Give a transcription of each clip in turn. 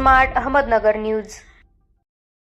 Smart Ahmednagar news.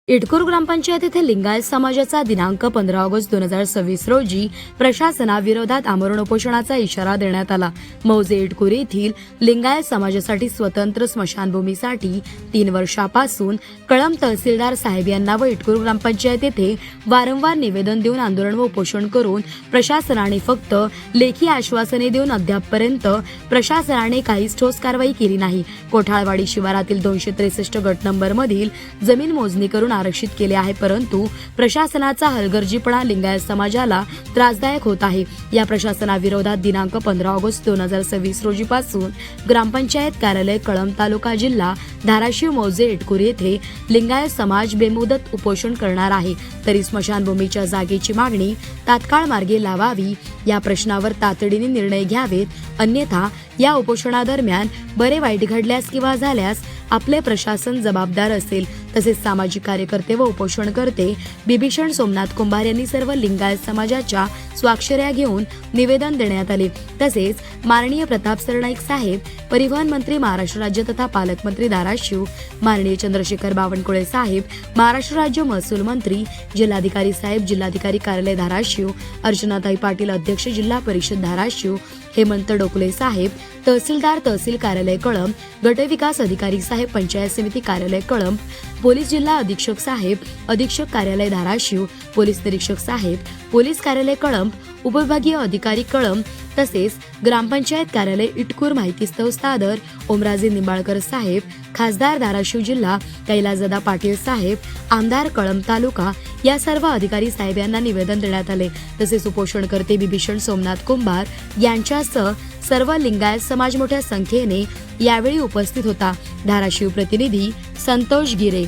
Itkur ग्रामपंचायत येथे लिंगायत समाजाचा दिनांक 15 ऑगस्ट 2026 रोजी प्रशासनाविरोधात आमरण उपोषणाचा इशारा देण्यात आला। मौजे इटकूर येथील लिंगायत समाजासाठी स्वतंत्र स्मशानभूमीसाठी 3 वर्षापासून कळंब तहसीलदार साहेब यांना व इटकूर ग्रामपंचायत येथे वारंवार निवेदन देऊन आंदोलन व उपोषण करून प्रशासनाने फक्त लेखी आश्वासने देऊन अद्यापपर्यंत प्रशासनाने काहीच ठोस कारवाई केली नाही। कोठाळवाडी शिवारातील 263 गट नंबर मधील जमीन मोजणी करून आरक्षित केले आहे, परंतु प्रशासनाचा हलगर्जीपणा लिंगायत समाजाला त्रासदायक होत आहे। या प्रशासनाविरोधात दिनांक 15 ऑगस्ट 2026 रोजीपासून ग्रामपंचायत कार्यालय कळंब तालुका जिल्हा धाराशिव मौजे इटकूर येथे लिंगायत समाज बेमुदत उपोषण करणार आहे। तरी स्मशानभूमीच्या जागेची मागणी तात्काळ मार्गी लावावी, या प्रश्नावर तातडीने निर्णय घ्यावेत, अन्यथा या उपोषणादरम्यान बरे वाईट घडल्यास किंवा झाल्यास आपले प्रशासन जबाबदार असेल। तसेच सामाजिक कार्यकर्ते व उपोषणकर्ते बिभीषण सोमनाथ कुंभार यांनी सर्व लिंगायत समाजाच्या स्वाक्षऱ्या घेऊन निवेदन देण्यात आले। तसेच माननीय प्रताप सरनाईक साहेब, परिवहन मंत्री महाराष्ट्र राज्य तथा पालकमंत्री धाराशिव, माननीय चंद्रशेखर बावनकुळे साहेब, महाराष्ट्र राज्य महसूल मंत्री, जिल्हाधिकारी साहेब, जिल्हाधिकारी कार्यालय धाराशिव, अर्चनाताई पाटील अध्यक्ष जिल्हा परिषद धाराशिव, हेमंत डोकले साहेब, तहसीलदार तहसील कार्यालय कळंब, गटविकास अधिकारी साहेब, पंचायत समिती कार्यालय कळंब, पोलीस जिल्हा अधीक्षक साहेब, अधीक्षक कार्यालय धाराशिव, पोलीस निरीक्षक साहेब, पोलीस कार्यालय कळंब, उपविभागीय अधिकारी कळंब, तसेच ग्रामपंचायत कार्यालय इटकूर माहिती स्तवस्तादर ओमराजे निंबाळकर साहेब, खासदार धाराशिव जिल्हा कैलासदादा पाटील साहेब, आमदार कळंब तालुका या सर्व अधिकारी साहेब यांना निवेदन देण्यात आले। तसेच उपोषणकर्ते बिभीषण सोमनाथ कुंभार यांच्यासह सर्व लिंगायत समाज मोठ्या संख्येने यावेळी उपस्थित होता। धाराशिव प्रतिनिधी संतोष गिरे।